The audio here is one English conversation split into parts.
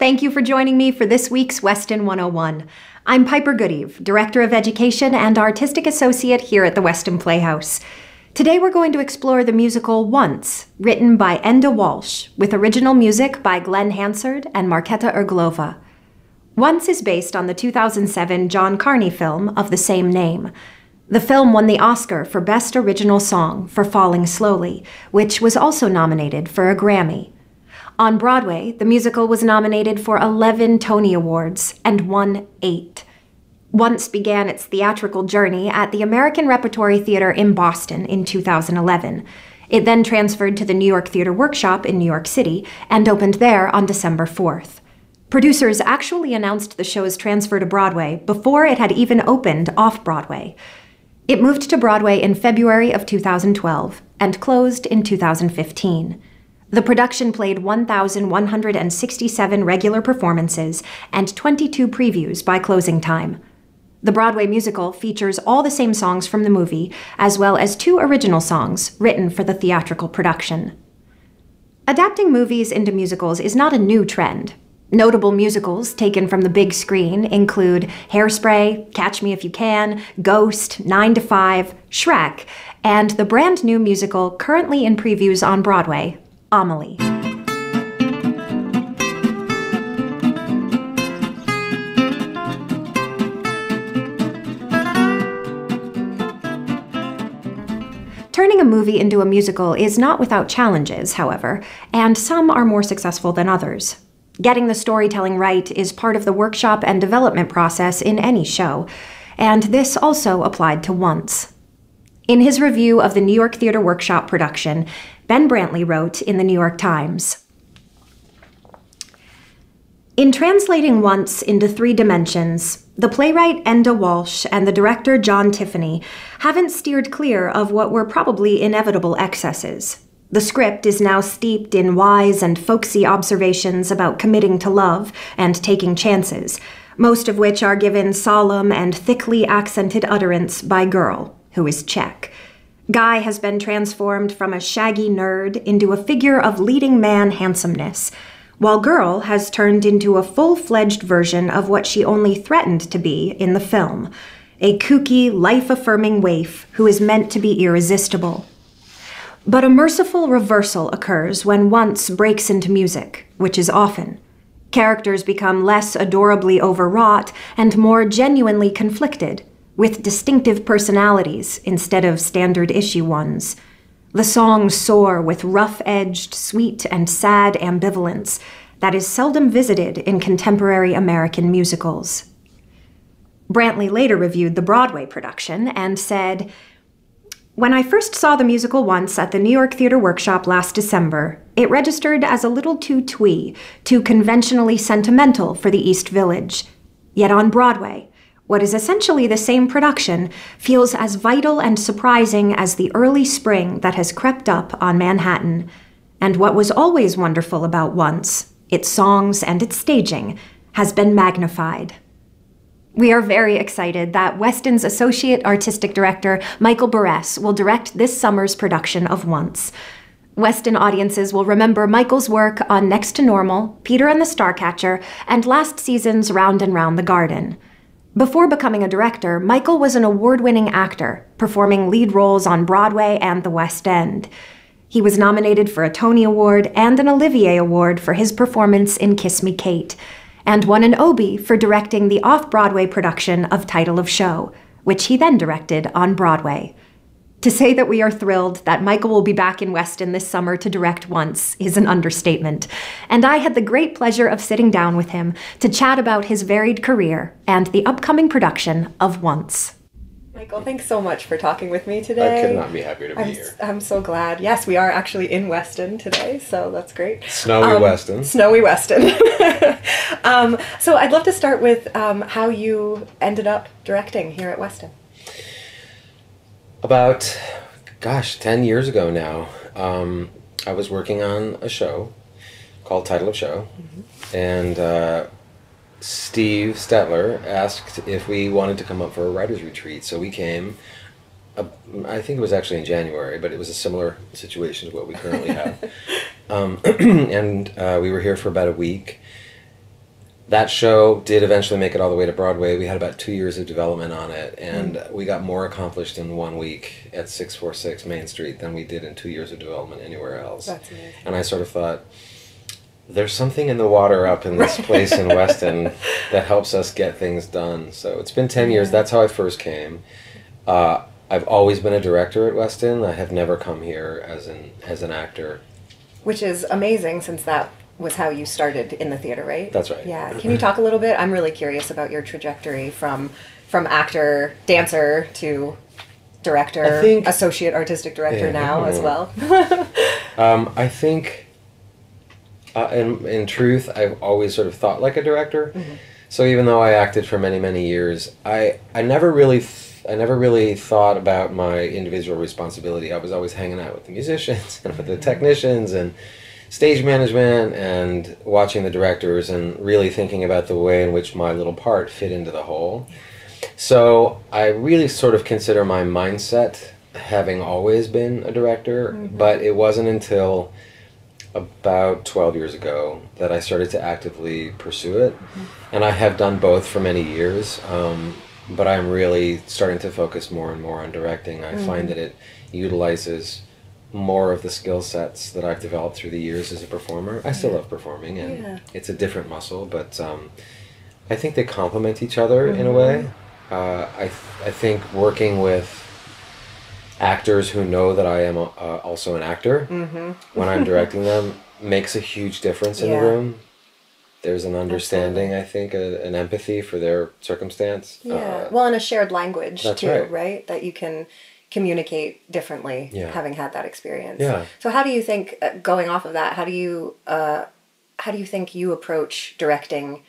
Thank you for joining me for this week's Weston101. I'm Piper Goodeve, Director of Education and Artistic Associate here at the Weston Playhouse. Today we're going to explore the musical Once, written by Enda Walsh, with original music by Glenn Hansard and Marketa Irglova. Once is based on the 2007 John Carney film of the same name. The film won the Oscar for Best Original Song for Falling Slowly, which was also nominated for a Grammy. On Broadway, the musical was nominated for 11 Tony Awards and won 8. Once began its theatrical journey at the American Repertory Theater in Boston in 2011. It then transferred to the New York Theater Workshop in New York City and opened there on December 4th. Producers actually announced the show's transfer to Broadway before it had even opened off-Broadway. It moved to Broadway in February of 2012 and closed in 2015. The production played 1,167 regular performances and 22 previews by closing time. The Broadway musical features all the same songs from the movie, as well as 2 original songs written for the theatrical production. Adapting movies into musicals is not a new trend. Notable musicals taken from the big screen include Hairspray, Catch Me If You Can, Ghost, 9 to 5, Shrek, and the brand new musical currently in previews on Broadway, Amelie. Turning a movie into a musical is not without challenges, however, and some are more successful than others. Getting the storytelling right is part of the workshop and development process in any show, and this also applied to Once. In his review of the New York Theater Workshop production, Ben Brantley wrote in the New York Times, "In translating Once into 3 dimensions, the playwright Enda Walsh and the director John Tiffany haven't steered clear of what were probably inevitable excesses. The script is now steeped in wise and folksy observations about committing to love and taking chances, most of which are given solemn and thickly accented utterance by Girl, who is Czech. Guy has been transformed from a shaggy nerd into a figure of leading man handsomeness, while Girl has turned into a full-fledged version of what she only threatened to be in the film, a kooky, life-affirming waif who is meant to be irresistible. But a merciful reversal occurs when Once breaks into music, which is often. Characters become less adorably overwrought and more genuinely conflicted, with distinctive personalities instead of standard-issue ones. The songs soar with rough-edged, sweet, and sad ambivalence that is seldom visited in contemporary American musicals." Brantley later reviewed the Broadway production and said, "When I first saw the musical Once at the New York Theater Workshop last December, it registered as a little too twee, too conventionally sentimental for the East Village. Yet on Broadway, what is essentially the same production feels as vital and surprising as the early spring that has crept up on Manhattan. And what was always wonderful about Once, its songs and its staging, has been magnified." We are very excited that Weston's Associate Artistic Director, Michael Barres, will direct this summer's production of Once. Weston audiences will remember Michael's work on Next to Normal, Peter and the Starcatcher, and last season's Round and Round the Garden. Before becoming a director, Michael was an award-winning actor, performing lead roles on Broadway and the West End. He was nominated for a Tony Award and an Olivier Award for his performance in Kiss Me Kate, and won an Obie for directing the off-Broadway production of Title of Show, which he then directed on Broadway. To say that we are thrilled that Michael will be back in Weston this summer to direct Once is an understatement, and I had the great pleasure of sitting down with him to chat about his varied career and the upcoming production of Once. Michael, thanks so much for talking with me today. I could not be happier to be here. I'm so glad. Yes, we are actually in Weston today, so that's great. Snowy Weston. Snowy Weston. So I'd love to start with how you ended up directing here at Weston. About, 10 years ago now, I was working on a show called Title of Show, and Steve Stetler asked if we wanted to come up for a writer's retreat, so we came. I think it was actually in January, but it was a similar situation to what we currently have. And we were here for about a week, that show did eventually make it all the way to Broadway. We had about 2 years of development on it, and we got more accomplished in 1 week at 646 Main Street than we did in 2 years of development anywhere else. That's amazing. And I sort of thought, there's something in the water up in this place in Weston that helps us get things done. So it's been 10 years. That's how I first came. I've always been a director at Weston. I have never come here as an actor. Which is amazing, since that was how you started in the theater, right? That's right. Yeah. Can you talk a little bit? I'm really curious about your trajectory from actor, dancer to director, associate artistic director now as well. I think, in truth, I've always sort of thought like a director. So even though I acted for many, many years, I never really thought about my individual responsibility. I was always hanging out with the musicians and with the technicians and stage management and watching the directors and really thinking about the way in which my little part fit into the whole. So I really sort of consider my mindset having always been a director, but it wasn't until about 12 years ago that I started to actively pursue it. And I have done both for many years, but I'm really starting to focus more and more on directing. I find that it utilizes more of the skill sets that I've developed through the years as a performer. I still love performing, and it's a different muscle, but I think they complement each other in a way. I think working with actors who know that I am also an actor when I'm directing them makes a huge difference in the room. There's an understanding, I think, an empathy for their circumstance. Well, and a shared language too, right? Right? That you can communicate differently, having had that experience. Yeah. So how do you think, going off of that, how do you think you approach directing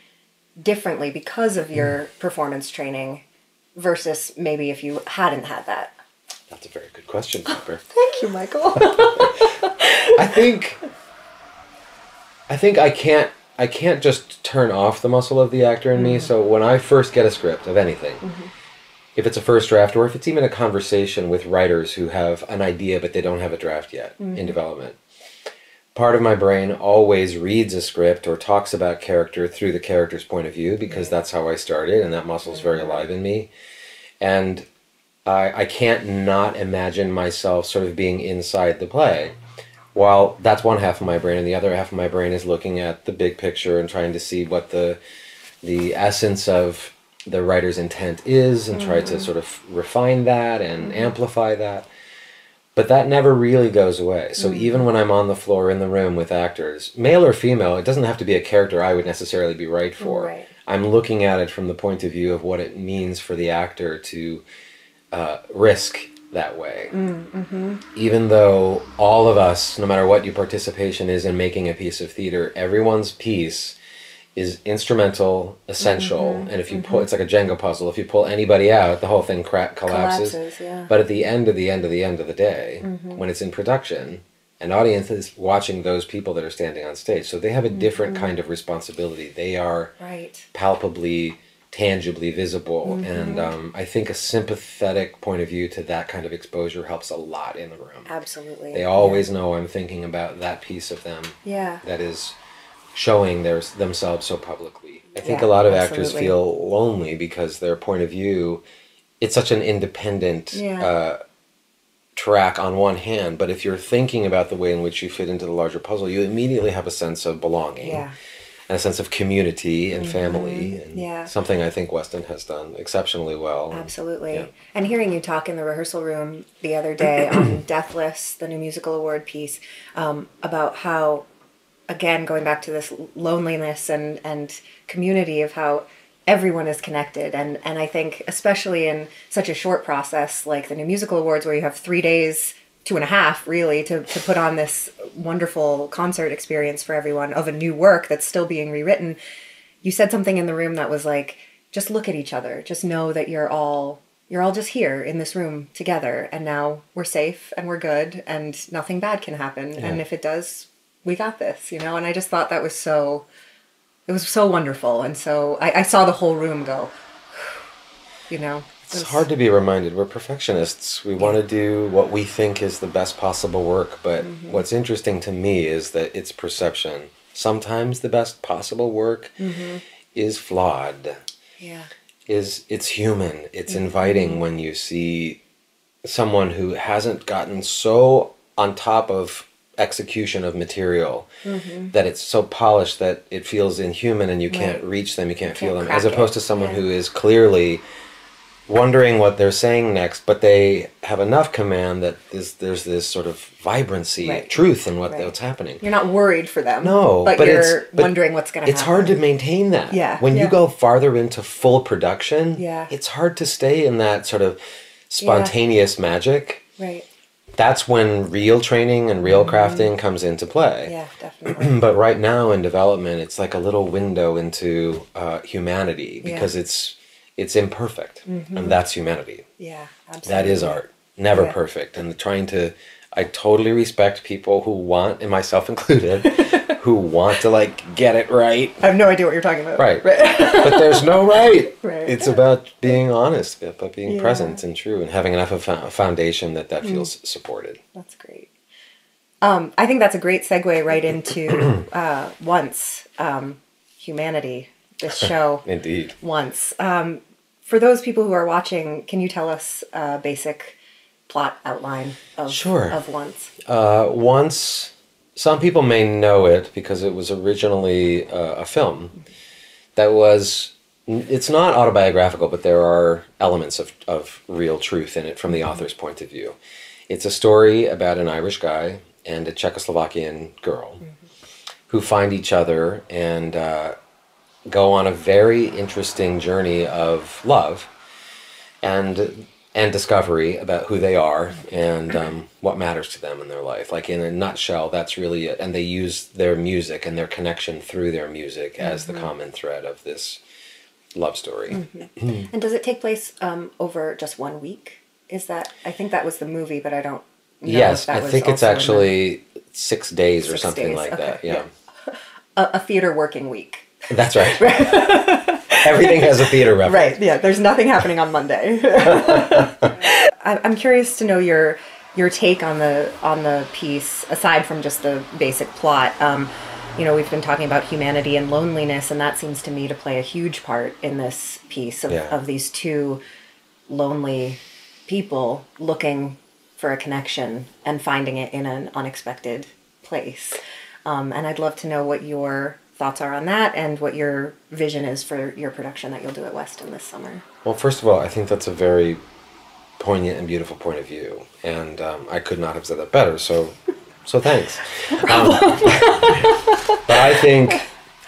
differently because of your performance training versus maybe if you hadn't had that? That's a very good question, Cooper. Thank you, Michael. I think I can't just turn off the muscle of the actor in me. So when I first get a script of anything, if it's a first draft or if it's even a conversation with writers who have an idea but they don't have a draft yet in development, part of my brain always reads a script or talks about character through the character's point of view, because that's how I started, and that muscle's very alive in me. And I can't not imagine myself sort of being inside the play. While that's one half of my brain, and the other half of my brain is looking at the big picture and trying to see what the essence of the writer's intent is, and try to sort of refine that and amplify that. But that never really goes away. So even when I'm on the floor in the room with actors, male or female, it doesn't have to be a character I would necessarily be right for. Right. I'm looking at it from the point of view of what it means for the actor to risk that way. Even though all of us, no matter what your participation is in making a piece of theater, everyone's piece is instrumental, essential, and if you pull, it's like a Jenga puzzle. If you pull anybody out, the whole thing collapses. But at the end of the day, when it's in production, an audience is watching those people that are standing on stage, so they have a different kind of responsibility. They are palpably, tangibly visible, and I think a sympathetic point of view to that kind of exposure helps a lot in the room. Absolutely. They always know I'm thinking about that piece of them that is showing themselves so publicly. I think a lot of actors feel lonely because their point of view, it's such an independent track on one hand, but if you're thinking about the way in which you fit into the larger puzzle, you immediately have a sense of belonging and a sense of community and family, and something I think Weston has done exceptionally well. Absolutely. And hearing you talk in the rehearsal room the other day on Deathless, the new musical award piece, about how, again, going back to this loneliness and community of how everyone is connected. And I think especially in such a short process like the new musical awards, where you have 3 days, 2.5 really, to put on this wonderful concert experience for everyone of a new work that's still being rewritten. You said something in the room that was like, just look at each other. Just know that you're all just here in this room together. And now we're safe and we're good and nothing bad can happen. And if it does, we got this, you know? And I just thought that was it was so wonderful. And so I saw the whole room go, you know? It's hard to be reminded. We're perfectionists. We want to do what we think is the best possible work. But what's interesting to me is that it's perception. Sometimes the best possible work is flawed. Yeah. It's human. It's inviting when you see someone who hasn't gotten so on top of execution of material that it's so polished that it feels inhuman and you can't reach them, you can't feel them, as opposed to someone who is clearly wondering what they're saying next, but they have enough command that there's this sort of vibrancy, truth in what's happening. You're not worried for them. No, but you're wondering what's going to happen. It's hard to maintain that. Yeah. When you go farther into full production, Yeah. it's hard to stay in that sort of spontaneous magic. Right. That's when real training and real crafting comes into play. Yeah, definitely. But right now in development, it's like a little window into humanity because it's imperfect, and that's humanity. Yeah, absolutely. That is art. Never perfect. And I totally respect people who want, and myself included, who want to like get it right. I have no idea what you're talking about. Right. But there's no right. Right. It's about being honest, about being present and true, and having enough of a foundation that feels supported. That's great. I think that's a great segue right into Once, Humanity, this show. Indeed. Once. For those people who are watching, can you tell us a basic plot outline of Once? Once, some people may know it because it was originally a film that was, it's not autobiographical, but there are elements of real truth in it from the author's point of view. It's a story about an Irish guy and a Czechoslovakian girl who find each other and go on a very interesting journey of love and discovery about who they are and what matters to them in their life. Like in a nutshell, that's really it. And they use their music and their connection through their music as the common thread of this love story. And does it take place over just 1 week? I think that was the movie, but I don't know Yes, if that I was think it's also in actually 6 days or 6 something days, like okay, that. Yeah. a theater working week. That's right. Everything has a theater reference. Right, yeah, there's nothing happening on Monday. I'm curious to know your take on the piece, aside from just the basic plot. We've been talking about humanity and loneliness, and that seems to me to play a huge part in this piece of these two lonely people looking for a connection and finding it in an unexpected place. And I'd love to know what your thoughts are on that and what your vision is for your production that you'll do at Weston this summer. Well, first of all, I think that's a very poignant and beautiful point of view, and I could not have said that better, so thanks. But I think,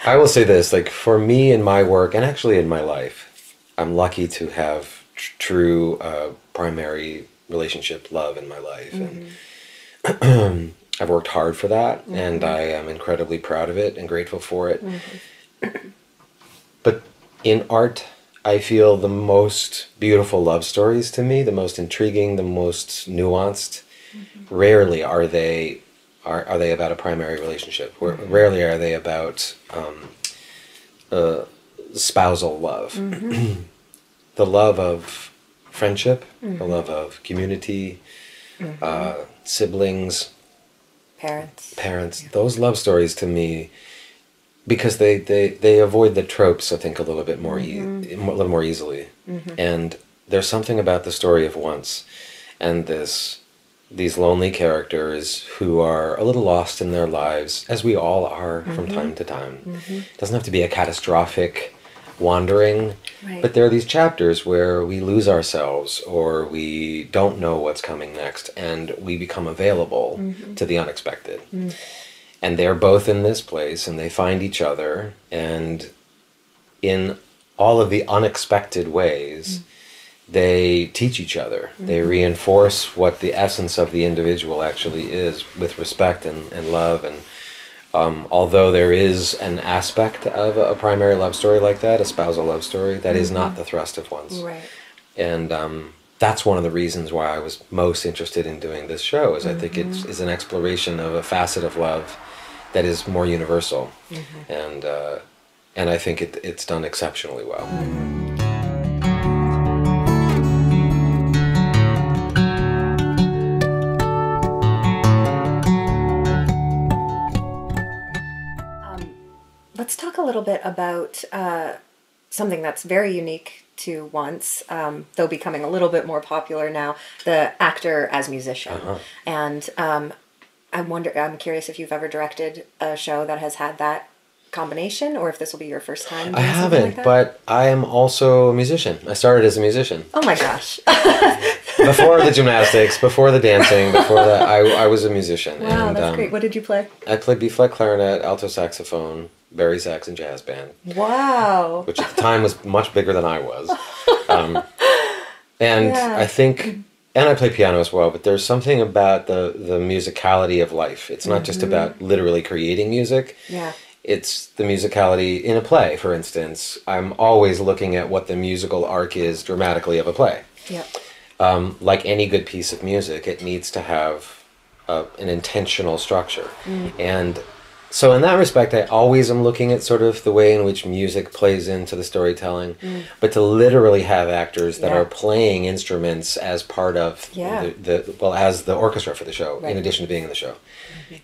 I will say this, like for me in my work, and actually in my life, I'm lucky to have true primary relationship love in my life. And I've worked hard for that, and I am incredibly proud of it and grateful for it. But in art, I feel the most beautiful love stories to me, the most intriguing, the most nuanced, rarely are they about a primary relationship. Rarely are they about spousal love. The love of friendship, the love of community, siblings, parents. Those love stories to me, because they avoid the tropes, I think, a little bit more, a little more easily. And there's something about the story of Once, and these lonely characters who are a little lost in their lives, as we all are from time to time. It doesn't have to be a catastrophic wandering, but there are these chapters where we lose ourselves or we don't know what's coming next, and we become available to the unexpected. And they're both in this place, and they find each other, and in all of the unexpected ways, they teach each other. They reinforce what the essence of the individual actually is, with respect and love. And although there is an aspect of a primary love story like that, a spousal love story, that is not the thrust of Once. And that's one of the reasons why I was most interested in doing this show, is I think it is an exploration of a facet of love that is more universal. And I think it's done exceptionally well. Let's talk talk a little bit about something that's very unique to Once, though becoming a little bit more popular now, the actor as musician. And I'm curious if you've ever directed a show that has had that combination, or if this will be your first time doing I haven't, like that? but I am also a musician. I started as a musician. Oh my gosh. Before the gymnastics, before the dancing, before that, I was a musician. Wow, and, that's great. What did you play? I played B-flat clarinet, alto saxophone, bari sax, and jazz band. Wow. Which at the time was much bigger than I was. I think, and I play piano as well, but there's something about the musicality of life. It's not just about literally creating music. Yeah. It's the musicality in a play, for instance. I'm always looking at what the musical arc is dramatically of a play. Yep. Like any good piece of music, it needs to have an intentional structure. And so in that respect, I always am looking at sort of the way in which music plays into the storytelling. But to literally have actors that are playing instruments as part of as the orchestra for the show, in addition to being in the show.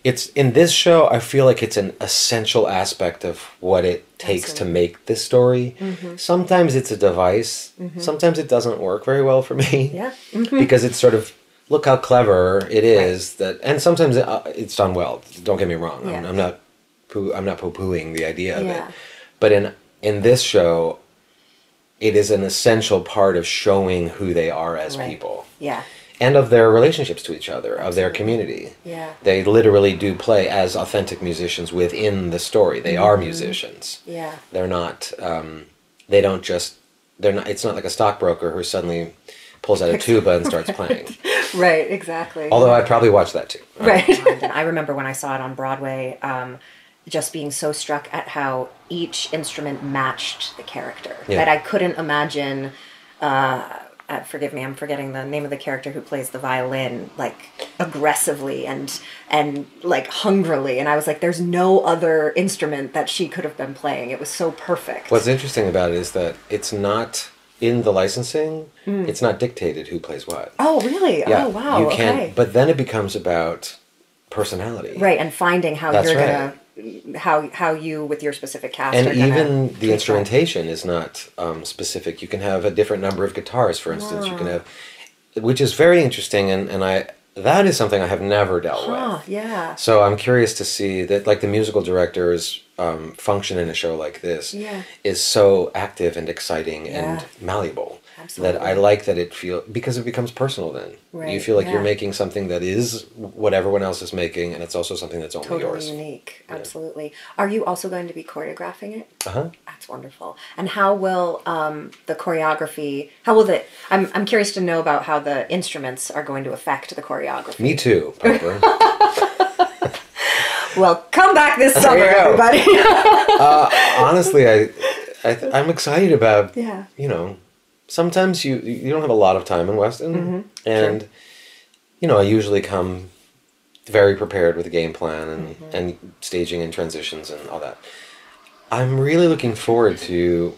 It's in this show, I feel like it's an essential aspect of what it takes to make this story. Sometimes it's a device. Sometimes it doesn't work very well for me. Yeah. Because it's sort of, look how clever it is that, and sometimes it's done well. Don't get me wrong. Yeah. I'm not poo-pooing the idea of it. But in this show, it is an essential part of showing who they are as people. Yeah. And of their relationships to each other, of their community. Yeah. They literally do play as authentic musicians within the story. They are musicians. Yeah. They're not, it's not like a stockbroker who suddenly pulls out a tuba and starts playing. Right, exactly. Although I'd probably watch that too. Right. I remember when I saw it on Broadway, just being so struck at how each instrument matched the character. That I couldn't imagine, forgive me, I'm forgetting the name of the character who plays the violin, like aggressively and like hungrily. And I was like, there's no other instrument that she could have been playing. It was so perfect. What's interesting about it is that it's not, in the licensing, it's not dictated who plays what. Oh, really? Yeah, Oh, wow. you can't, okay. but then it becomes about personality. Right, and finding how That's you're right. how you with your specific cast And are gonna even the treat instrumentation is not specific. You can have a different number of guitars, for instance. You can have, which is very interesting, and that is something I have never dealt with. Yeah. So I'm curious to see that, like, the musical director's function in a show like this is so active and exciting and malleable. Absolutely. That I like that because it becomes personal then. Right, You feel like you're making something that is what everyone else is making, and it's also something that's only Totally yours. unique. Absolutely. Are you also going to be choreographing it? Uh-huh. That's wonderful. And how will the choreography, I'm curious to know about how the instruments are going to affect the choreography. Me too, Piper. Well, come back this summer, everybody. Honestly, I'm excited about, Yeah. Sometimes you don't have a lot of time in Weston, and I usually come very prepared with a game plan and staging and transitions and all that. I'm really looking forward to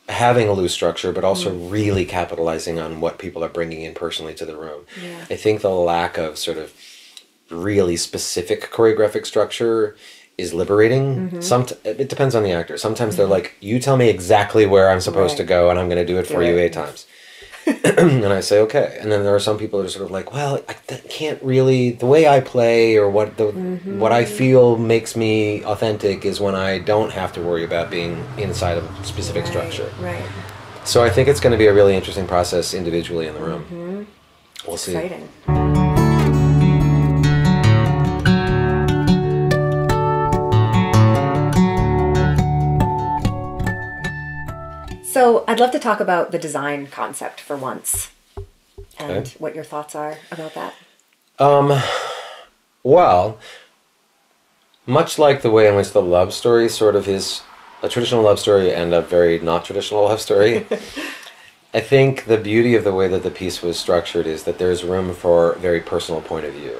having a loose structure, but also really capitalizing on what people are bringing in personally to the room. Yeah. I think the lack of sort of really specific choreographic structure is liberating. It depends on the actor. Sometimes they're like, you tell me exactly where I'm supposed to go and I'm going to do it for you 8 times. And I say, okay. And then there are some people that are sort of like, well, that can't really, the way I play or what I feel makes me authentic is when I don't have to worry about being inside of a specific structure. Right. So I think it's going to be a really interesting process individually in the room. We'll see. Exciting. So I'd love to talk about the design concept for Once and what your thoughts are about that. Well, much like the way in which the love story sort of is a traditional love story and a very not traditional love story, I think the beauty of the way that the piece was structured is that there's room for a very personal point of view.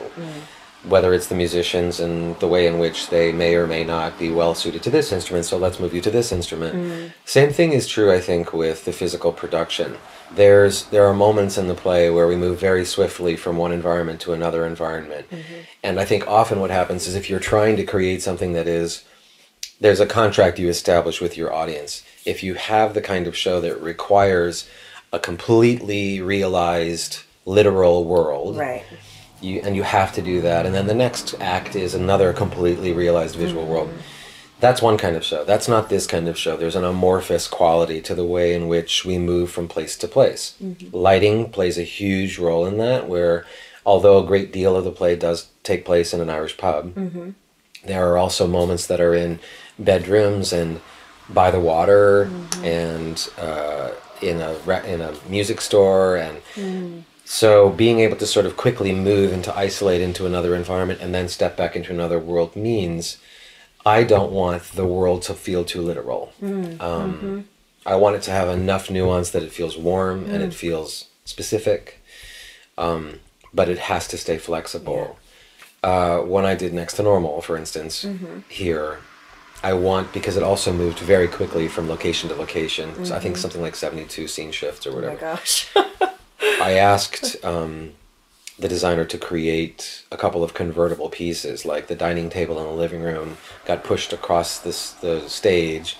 Whether it's the musicians and the way in which they may or may not be well suited to this instrument, so let's move you to this instrument. Same thing is true, I think, with the physical production. There are moments in the play where we move very swiftly from one environment to another environment. And I think often what happens is if you're trying to create something that is there's a contract you establish with your audience. If you have the kind of show that requires a completely realized literal world, right, you have to do that, and then the next act is another completely realized visual world. That's one kind of show. That's not this kind of show. There's an amorphous quality to the way in which we move from place to place. Lighting plays a huge role in that, where although a great deal of the play does take place in an Irish pub, there are also moments that are in bedrooms and by the water and in a music store, and so being able to sort of quickly move and to isolate into another environment and then step back into another world means I don't want the world to feel too literal. I want it to have enough nuance that it feels warm and it feels specific, but it has to stay flexible. When I did Next to Normal, for instance, here, because it also moved very quickly from location to location, so I think something like 72 scene shifts or whatever. Oh my gosh. I asked the designer to create a couple of convertible pieces, like the dining table in the living room got pushed across the stage,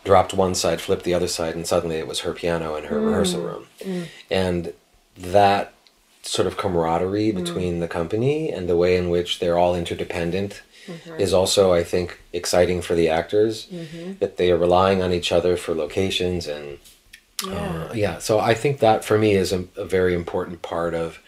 dropped one side, flipped the other side, and suddenly it was her piano in her rehearsal room. And that sort of camaraderie between the company and the way in which they're all interdependent is also, I think, exciting for the actors, that they are relying on each other for locations. And so I think that for me is a very important part of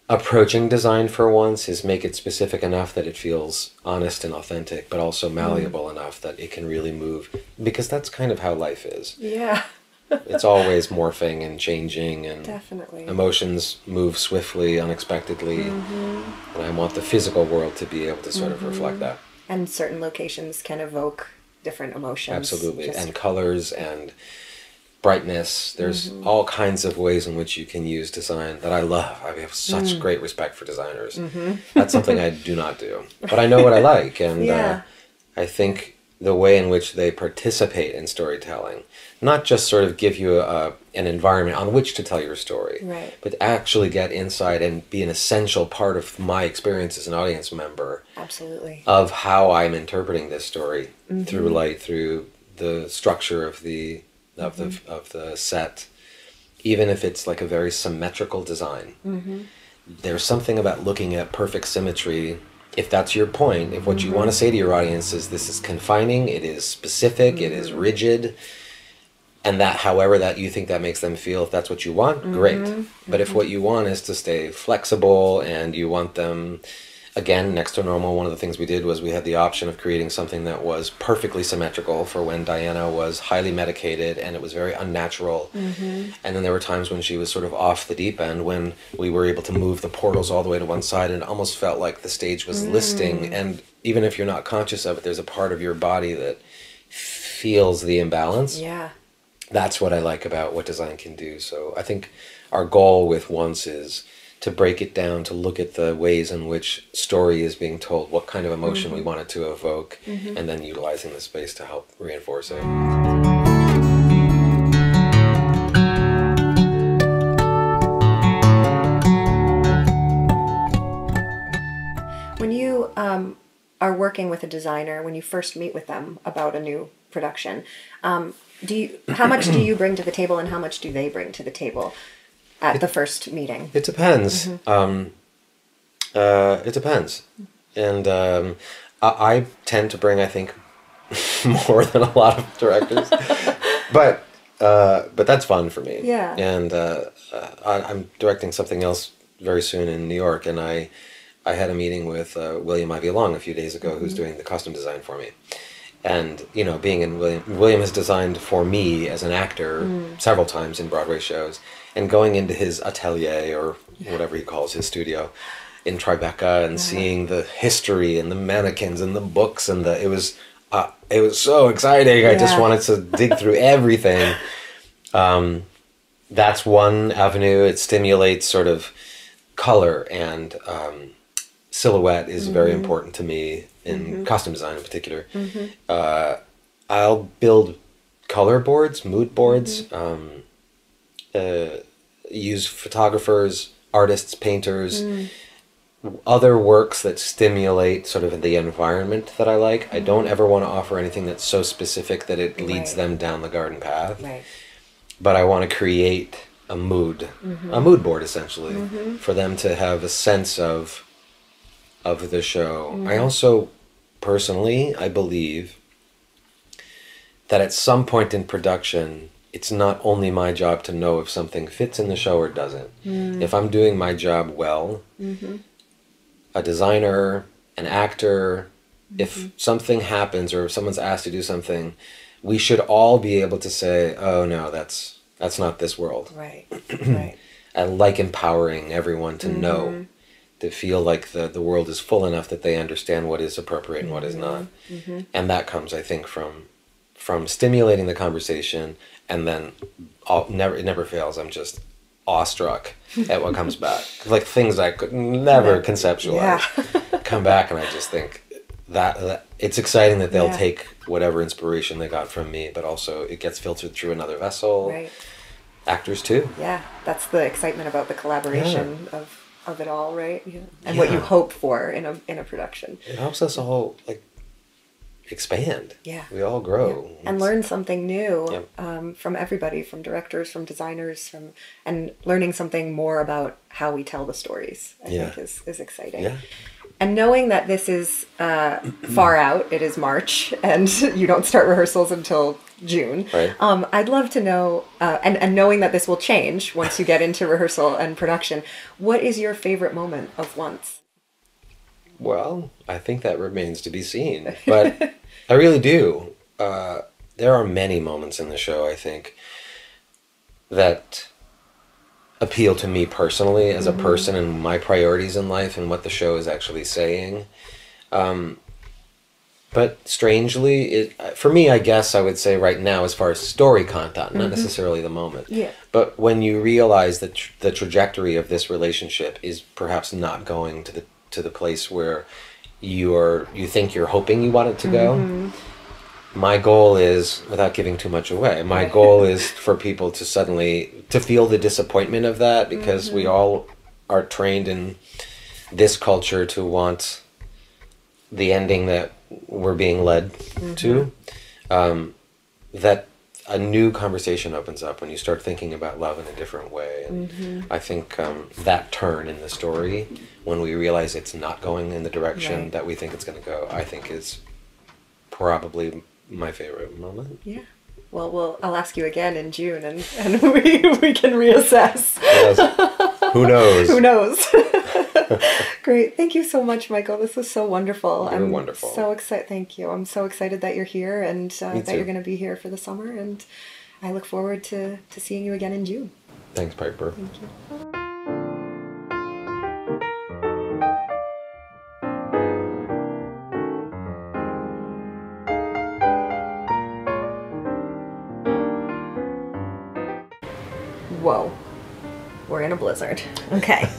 approaching design for once, is make it specific enough that it feels honest and authentic, but also malleable enough that it can really move, because that's kind of how life is. Yeah. It's always morphing and changing, and Definitely. emotions move swiftly, unexpectedly, and I want the physical world to be able to sort of reflect that. And certain locations can evoke different emotions. Absolutely. And colors and brightness. There's all kinds of ways in which you can use design that I love. I have such great respect for designers. That's something I do not do. But I know what I like, and I think the way in which they participate in storytelling, not just sort of give you an environment on which to tell your story, but actually get inside and be an essential part of my experience as an audience member. Absolutely. Of how I'm interpreting this story through light, through the structure of the set, even if it's like a very symmetrical design. There's something about looking at perfect symmetry. If that's your point, if what you want to say to your audience is this is confining, it is specific, it is rigid, and that however that you think that makes them feel, if that's what you want, great. But if what you want is to stay flexible and you want them, again, Next to Normal, one of the things we did was we had the option of creating something that was perfectly symmetrical for when Diana was highly medicated and it was very unnatural. And then there were times when she was sort of off the deep end, when we were able to move the portals all the way to one side, and it almost felt like the stage was listing. And even if you're not conscious of it, there's a part of your body that feels the imbalance. Yeah. That's what I like about what design can do. So I think our goal with Once is to break it down, to look at the ways in which story is being told, what kind of emotion we want it to evoke, and then utilizing the space to help reinforce it. When you are working with a designer, when you first meet with them about a new production, how much do you bring to the table and how much do they bring to the table at the first meeting? It depends. It depends. And I tend to bring, I think, more than a lot of directors. but that's fun for me. Yeah. And I'm directing something else very soon in New York, and I had a meeting with William Ivy Long a few days ago, who's doing the costume design for me. And, you know, being in William has designed for me as an actor several times in Broadway shows, and going into his atelier, or whatever he calls his studio, in Tribeca, and seeing the history and the mannequins and the books, and it was so exciting. I just wanted to dig through everything. That's one avenue. It stimulates sort of color, and silhouette is very important to me in costume design in particular. I'll build color boards, mood boards, use photographers, artists, painters, other works that stimulate sort of the environment that I like. I don't ever want to offer anything that's so specific that it leads them down the garden path. Right. But I want to create a mood board essentially, for them to have a sense of the show. I also personally, I believe that at some point in production, it's not only my job to know if something fits in the show or doesn't. If I'm doing my job well, a designer, an actor, if something happens or if someone's asked to do something, we should all be able to say, oh no, that's not this world. Right. Right. I like empowering everyone to know, to feel like the world is full enough that they understand what is appropriate and what is not. And that comes, I think, from stimulating the conversation, and then it never fails. I'm just awestruck at what comes back. Like things I could never conceptualize come back, and I just think that it's exciting that they'll take whatever inspiration they got from me, but also it gets filtered through another vessel. Right. Actors too. Yeah, that's the excitement about the collaboration of it all, right? Yeah. And what you hope for in a production. It helps us all like expand. Yeah. We all grow. Yeah. And learn something new from everybody, from directors, from designers, and learning something more about how we tell the stories, I think is exciting. Yeah. And knowing that this is far out, it is March, and you don't start rehearsals until June. Right. I'd love to know, and knowing that this will change once you get into rehearsal and production, what is your favorite moment of Once? Well, I think that remains to be seen, but I really do. There are many moments in the show, I think, that appeal to me personally as a person and my priorities in life and what the show is actually saying. But strangely, for me, I guess I would say right now, as far as story content, not necessarily the moment. Yeah. But when you realize that the trajectory of this relationship is perhaps not going to the place where you think you're hoping you want it to go. My goal is, without giving too much away, my goal is for people to suddenly feel the disappointment of that, because we all are trained in this culture to want the ending that we're being led to. That a new conversation opens up when you start thinking about love in a different way. And I think that turn in the story, when we realize it's not going in the direction that we think it's going to go, I think is probably my favorite moment. Yeah. Well, I'll ask you again in June, and we can reassess. Yes. Who knows? Who knows? Great. Thank you so much, Michael. This was so wonderful. You're wonderful. So excited. Thank you. I'm so excited that you're here, and that you're going to be here for the summer. And I look forward to seeing you again in June. Thanks, Piper. Thank you. Whoa, we're in a blizzard. Okay.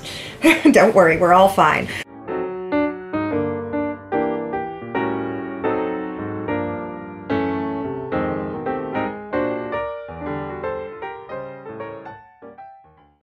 Don't worry, we're all fine.